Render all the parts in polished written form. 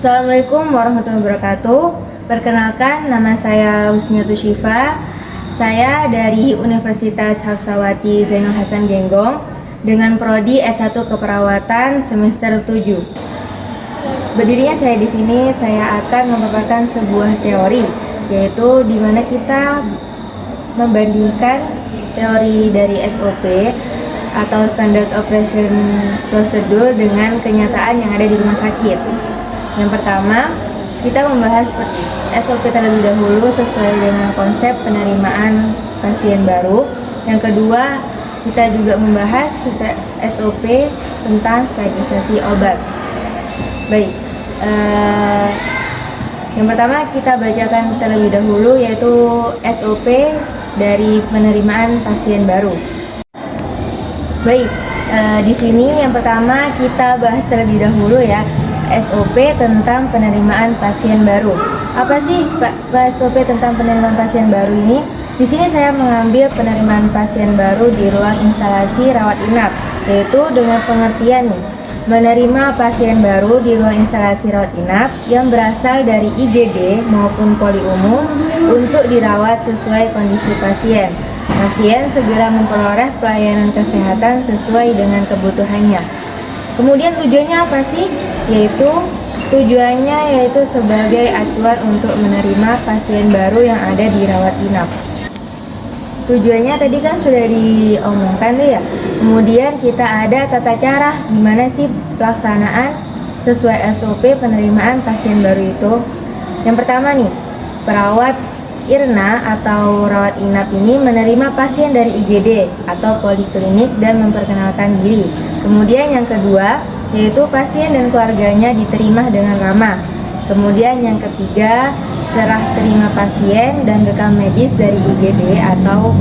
Assalamualaikum warahmatullahi wabarakatuh. Perkenalkan, nama saya Husniatus Syifa. Saya dari Universitas Hafsawati Zainul Hasan Genggong dengan prodi S1 Keperawatan semester 7. Berdirinya saya di sini, saya akan memaparkan sebuah teori, yaitu di mana kita membandingkan teori dari SOP atau Standard Operation Procedure dengan kenyataan yang ada di rumah sakit. Yang pertama, kita membahas SOP terlebih dahulu sesuai dengan konsep penerimaan pasien baru. Yang kedua, kita juga membahas SOP tentang sterilisasi obat. Baik, yang pertama kita bacakan terlebih dahulu, yaitu SOP dari penerimaan pasien baru. Baik, di sini yang pertama kita bahas terlebih dahulu ya, SOP tentang penerimaan pasien baru. Apa sih SOP tentang penerimaan pasien baru ini? Di sini saya mengambil penerimaan pasien baru di ruang instalasi rawat inap, yaitu dengan pengertian nih, menerima pasien baru di ruang instalasi rawat inap yang berasal dari IGD maupun poli umum untuk dirawat sesuai kondisi pasien. Pasien segera memperoleh pelayanan kesehatan sesuai dengan kebutuhannya. Kemudian tujuannya apa sih? Tujuannya sebagai acuan untuk menerima pasien baru yang ada di rawat inap. Tujuannya tadi kan sudah diomongkan tuh ya. Kemudian kita ada tata cara gimana sih pelaksanaan sesuai SOP penerimaan pasien baru itu. Yang pertama nih, perawat IRNA atau rawat inap ini menerima pasien dari IGD atau poliklinik dan memperkenalkan diri. Kemudian yang kedua, yaitu pasien dan keluarganya diterima dengan ramah. Kemudian yang ketiga, serah terima pasien dan rekam medis dari IGD atau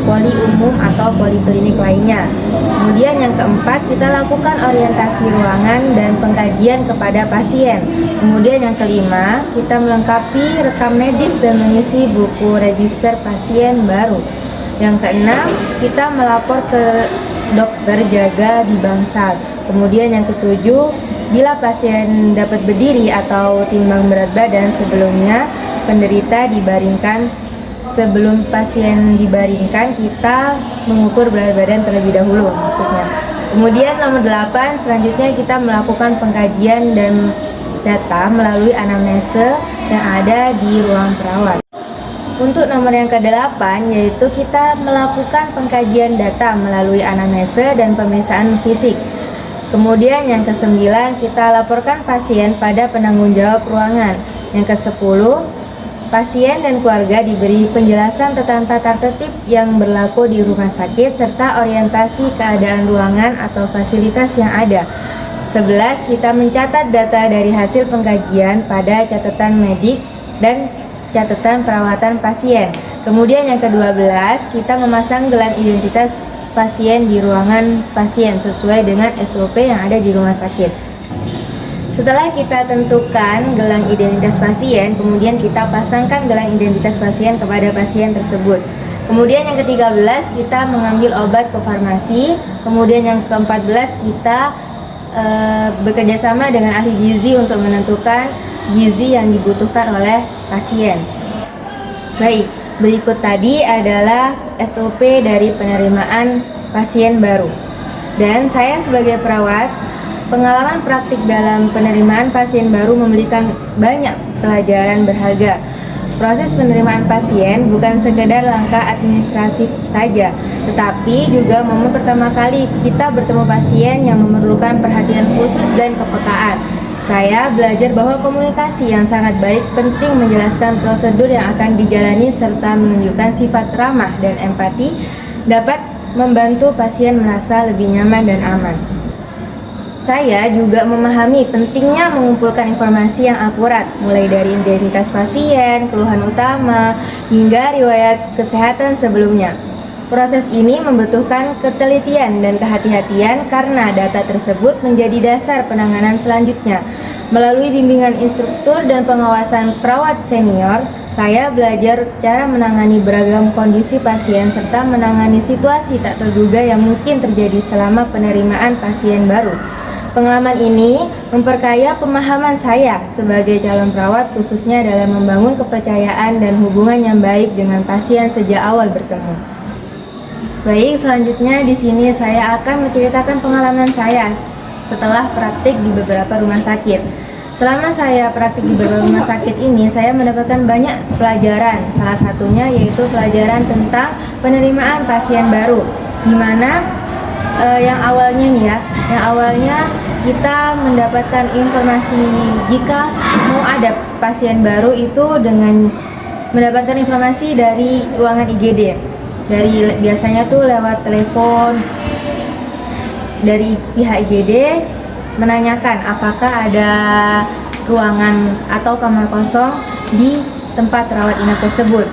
poli umum atau poliklinik lainnya. Kemudian yang keempat, kita lakukan orientasi ruangan dan pengkajian kepada pasien. Kemudian yang kelima, kita melengkapi rekam medis dan mengisi buku register pasien baru. Yang keenam, kita melapor ke dokter jaga di bangsal. Kemudian yang ketujuh, bila pasien dapat berdiri atau timbang berat badan sebelumnya, penderita dibaringkan. Sebelum pasien dibaringkan, kita mengukur berat badan terlebih dahulu maksudnya. Kemudian nomor 8, selanjutnya kita melakukan pengkajian dan data melalui anamnese yang ada di ruang perawat. Untuk nomor yang ke-8, yaitu kita melakukan pengkajian data melalui anamnese dan pemeriksaan fisik. Kemudian yang ke-9, kita laporkan pasien pada penanggung jawab ruangan. Yang ke-10, pasien dan keluarga diberi penjelasan tentang tata tertib yang berlaku di rumah sakit serta orientasi keadaan ruangan atau fasilitas yang ada. 11, kita mencatat data dari hasil pengkajian pada catatan medik dan catatan perawatan pasien. Kemudian yang ke-12, kita memasang gelang identitas pasien di ruangan pasien sesuai dengan SOP yang ada di rumah sakit. Setelah kita tentukan gelang identitas pasien, kemudian kita pasangkan gelang identitas pasien kepada pasien tersebut. Kemudian yang ke-13, kita mengambil obat ke farmasi. Kemudian yang ke-14, kita bekerja sama dengan ahli gizi untuk menentukan gizi yang dibutuhkan oleh pasien. Baik, berikut tadi adalah SOP dari penerimaan pasien baru. Dan saya sebagai perawat, pengalaman praktik dalam penerimaan pasien baru memberikan banyak pelajaran berharga. Proses penerimaan pasien bukan sekedar langkah administratif saja, tetapi juga momen pertama kali kita bertemu pasien yang memerlukan perhatian khusus dan kepekaan. Saya belajar bahwa komunikasi yang sangat baik penting menjelaskan prosedur yang akan dijalani serta menunjukkan sifat ramah dan empati dapat membantu pasien merasa lebih nyaman dan aman. Saya juga memahami pentingnya mengumpulkan informasi yang akurat, mulai dari identitas pasien, keluhan utama, hingga riwayat kesehatan sebelumnya. Proses ini membutuhkan ketelitian dan kehati-hatian karena data tersebut menjadi dasar penanganan selanjutnya. Melalui bimbingan instruktur dan pengawasan perawat senior, saya belajar cara menangani beragam kondisi pasien serta menangani situasi tak terduga yang mungkin terjadi selama penerimaan pasien baru. Pengalaman ini memperkaya pemahaman saya sebagai calon perawat, khususnya dalam membangun kepercayaan dan hubungan yang baik dengan pasien sejak awal bertemu. Baik, selanjutnya di sini saya akan menceritakan pengalaman saya setelah praktik di beberapa rumah sakit. Selama saya praktik di beberapa rumah sakit ini, saya mendapatkan banyak pelajaran. Salah satunya yaitu pelajaran tentang penerimaan pasien baru, di mana yang awalnya kita mendapatkan informasi jika mau ada pasien baru itu dengan mendapatkan informasi dari ruangan IGD, dari biasanya tuh lewat telepon dari pihak IGD menanyakan apakah ada ruangan atau kamar kosong di tempat rawat inap tersebut.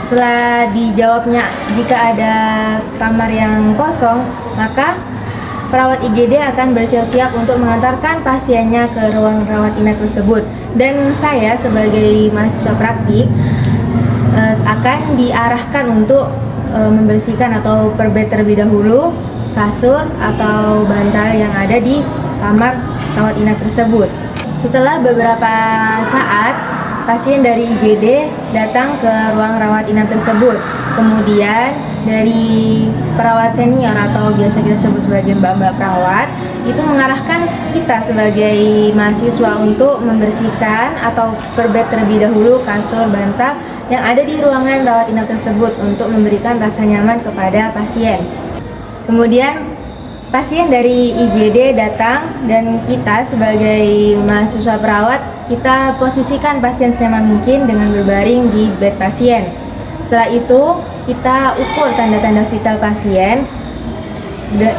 Setelah dijawabnya jika ada kamar yang kosong, maka perawat IGD akan bersiap-siap untuk mengantarkan pasiennya ke ruang rawat inap tersebut. Dan saya sebagai mahasiswa praktik akan diarahkan untuk membersihkan atau perbed terlebih dahulu kasur atau bantal yang ada di kamar rawat inap tersebut. Setelah beberapa saat, pasien dari IGD datang ke ruang rawat inap tersebut. Kemudian dari perawat senior atau biasa kita sebut sebagai mbak-mbak perawat itu mengarahkan kita sebagai mahasiswa untuk membersihkan atau perbed terlebih dahulu kasur, bantal yang ada di ruangan rawat inap tersebut untuk memberikan rasa nyaman kepada pasien. Kemudian pasien dari IGD datang dan kita sebagai mahasiswa perawat, kita posisikan pasien senyaman mungkin dengan berbaring di bed pasien. Setelah itu kita ukur tanda-tanda vital pasien,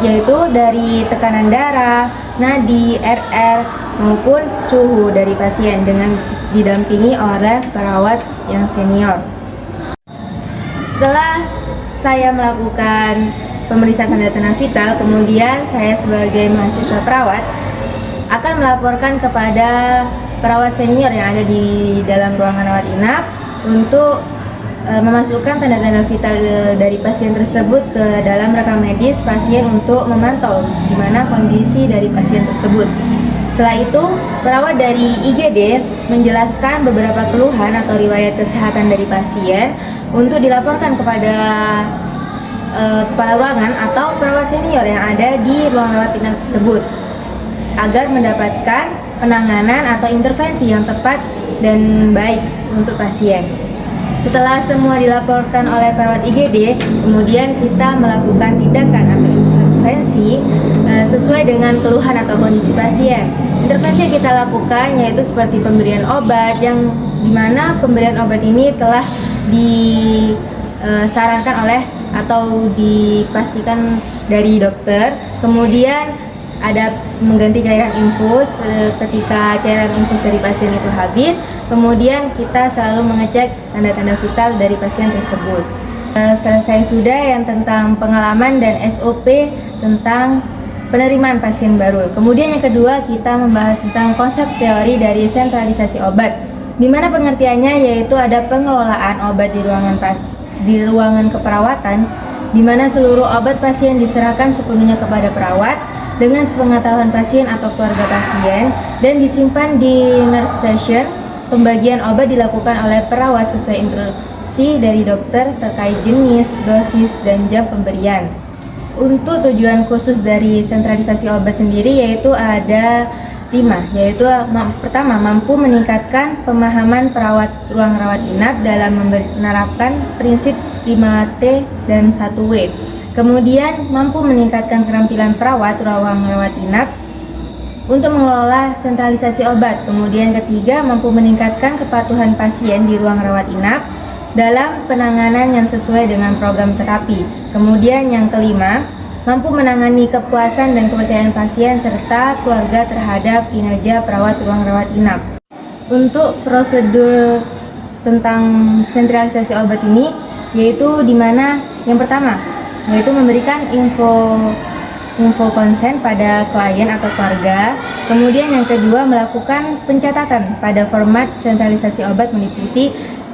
yaitu dari tekanan darah, nadi, RR, maupun suhu dari pasien dengan didampingi oleh perawat yang senior. Setelah saya melakukan pemeriksaan tanda-tanda vital, kemudian saya sebagai mahasiswa perawat akan melaporkan kepada perawat senior yang ada di dalam ruangan rawat inap untuk memasukkan tanda-tanda vital dari pasien tersebut ke dalam rekam medis pasien untuk memantau di mana kondisi dari pasien tersebut. Setelah itu, perawat dari IGD menjelaskan beberapa keluhan atau riwayat kesehatan dari pasien untuk dilaporkan kepada kepala ruangan atau perawat senior yang ada di ruang rawat inap tersebut agar mendapatkan penanganan atau intervensi yang tepat dan baik untuk pasien. Setelah semua dilaporkan oleh perawat IGD, kemudian kita melakukan tindakan atau intervensi sesuai dengan keluhan atau kondisi pasien. Intervensi yang kita lakukan yaitu seperti pemberian obat, yang dimana pemberian obat ini telah disarankan oleh atau dipastikan dari dokter. Kemudian ada mengganti cairan infus ketika cairan infus dari pasien itu habis. Kemudian kita selalu mengecek tanda-tanda vital dari pasien tersebut. Selesai sudah yang tentang pengalaman dan SOP tentang penerimaan pasien baru. Kemudian yang kedua kita membahas tentang konsep teori dari sentralisasi obat, di mana pengertiannya yaitu ada pengelolaan obat di ruangan keperawatan, di mana seluruh obat pasien diserahkan sepenuhnya kepada perawat dengan sepengetahuan pasien atau keluarga pasien dan disimpan di nurse station. Pembagian obat dilakukan oleh perawat sesuai instruksi dari dokter terkait jenis, dosis, dan jam pemberian. Untuk tujuan khusus dari sentralisasi obat sendiri yaitu ada 5, yaitu pertama, mampu meningkatkan pemahaman perawat ruang rawat inap dalam menerapkan prinsip 5T dan 1W. Kemudian mampu meningkatkan keterampilan perawat ruang rawat inap untuk mengelola sentralisasi obat. Kemudian ketiga, mampu meningkatkan kepatuhan pasien di ruang rawat inap dalam penanganan yang sesuai dengan program terapi. Kemudian yang kelima, mampu menangani kepuasan dan kepercayaan pasien serta keluarga terhadap kinerja perawat ruang rawat inap. Untuk prosedur tentang sentralisasi obat ini yaitu dimana yang pertama yaitu memberikan info konsen pada klien atau keluarga. Kemudian yang kedua, melakukan pencatatan pada format sentralisasi obat meliputi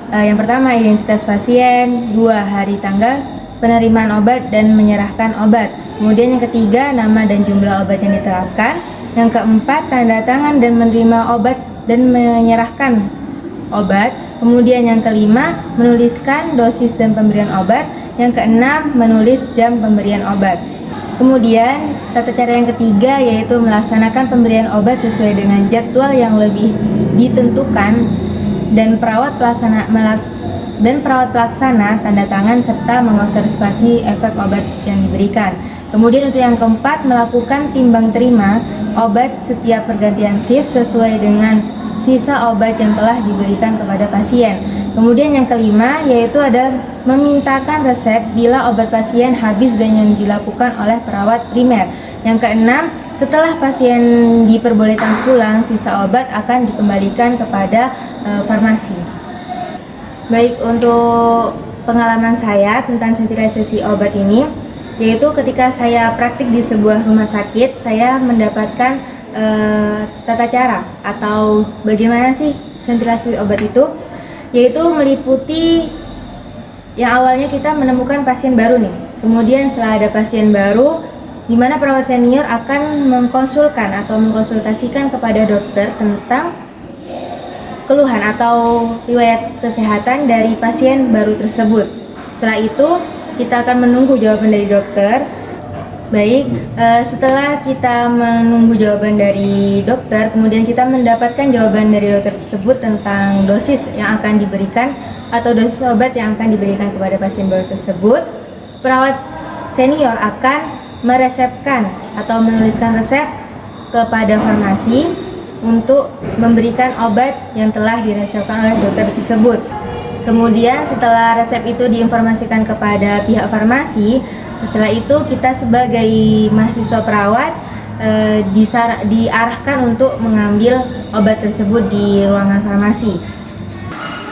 yang pertama identitas pasien, 2 hari tanggal penerimaan obat dan menyerahkan obat. Kemudian yang ketiga, nama dan jumlah obat yang diterapkan. Yang keempat, tanda tangan dan menerima obat dan menyerahkan obat. Kemudian yang kelima, menuliskan dosis dan pemberian obat. Yang keenam, menulis jam pemberian obat. Kemudian tata cara yang ketiga yaitu melaksanakan pemberian obat sesuai dengan jadwal yang lebih ditentukan, dan perawat pelaksana tanda tangan serta mengobservasi efek obat yang diberikan. Kemudian untuk yang keempat, melakukan timbang terima obat setiap pergantian shift sesuai dengan sisa obat yang telah diberikan kepada pasien. Kemudian yang kelima yaitu adalah memintakan resep bila obat pasien habis dan yang dilakukan oleh perawat primer. Yang keenam, setelah pasien diperbolehkan pulang, sisa obat akan dikembalikan kepada farmasi. Baik, untuk pengalaman saya tentang sterilisasi obat ini, yaitu ketika saya praktik di sebuah rumah sakit, saya mendapatkan tata cara atau bagaimana sih sterilisasi obat itu, yaitu meliputi yang awalnya kita menemukan pasien baru nih. Kemudian setelah ada pasien baru, di mana perawat senior akan mengkonsultasikan kepada dokter tentang keluhan atau riwayat kesehatan dari pasien baru tersebut. Setelah itu kita akan menunggu jawaban dari dokter. Baik, setelah kita menunggu jawaban dari dokter, kemudian kita mendapatkan jawaban dari dokter tersebut tentang dosis yang akan diberikan atau dosis obat yang akan diberikan kepada pasien baru tersebut. Perawat senior akan meresepkan atau menuliskan resep kepada farmasi untuk memberikan obat yang telah diresepkan oleh dokter tersebut. Kemudian setelah resep itu diinformasikan kepada pihak farmasi, setelah itu kita sebagai mahasiswa perawat diarahkan untuk mengambil obat tersebut di ruangan farmasi.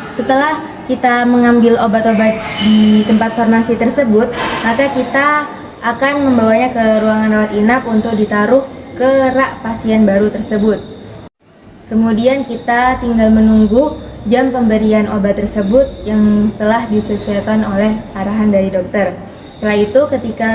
Setelah kita mengambil obat-obat di tempat farmasi tersebut, maka kita akan membawanya ke ruangan rawat inap untuk ditaruh ke rak pasien baru tersebut. Kemudian kita tinggal menunggu jam pemberian obat tersebut yang setelah disesuaikan oleh arahan dari dokter. Setelah itu ketika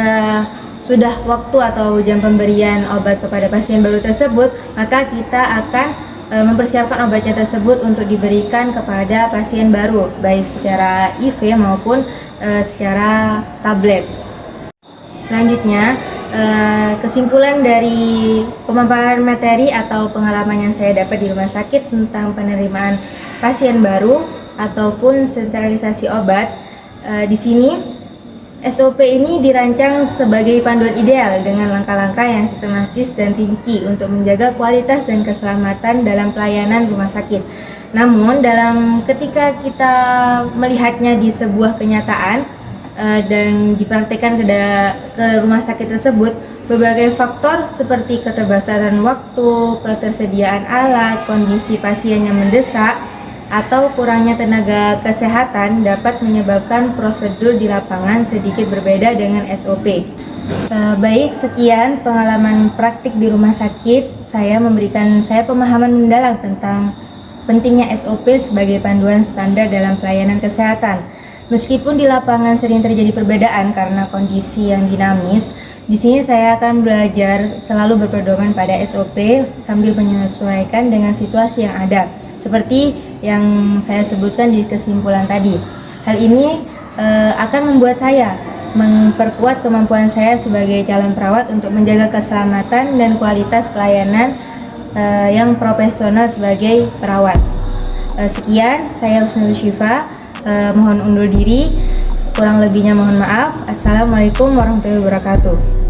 sudah waktu atau jam pemberian obat kepada pasien baru tersebut, maka kita akan mempersiapkan obatnya tersebut untuk diberikan kepada pasien baru, baik secara IV maupun secara tablet. Selanjutnya, kesimpulan dari pemaparan materi atau pengalaman yang saya dapat di rumah sakit tentang penerimaan pasien baru ataupun sterilisasi obat, di sini SOP ini dirancang sebagai panduan ideal dengan langkah-langkah yang sistematis dan rinci untuk menjaga kualitas dan keselamatan dalam pelayanan rumah sakit. Namun ketika kita melihatnya di sebuah kenyataan dan dipraktikkan ke rumah sakit tersebut, berbagai faktor seperti keterbatasan waktu, ketersediaan alat, kondisi pasien yang mendesak, atau kurangnya tenaga kesehatan dapat menyebabkan prosedur di lapangan sedikit berbeda dengan SOP. Baik, sekian pengalaman praktik di rumah sakit. Saya memberikan pemahaman mendalam tentang pentingnya SOP sebagai panduan standar dalam pelayanan kesehatan. Meskipun di lapangan sering terjadi perbedaan karena kondisi yang dinamis, di sini saya akan belajar selalu berpedoman pada SOP sambil menyesuaikan dengan situasi yang ada, seperti yang saya sebutkan di kesimpulan tadi. Hal ini akan membuat saya memperkuat kemampuan saya sebagai calon perawat untuk menjaga keselamatan dan kualitas pelayanan yang profesional sebagai perawat. Sekian, saya Husnul Syifa. Mohon undur diri, kurang lebihnya mohon maaf. Assalamualaikum warahmatullahi wabarakatuh.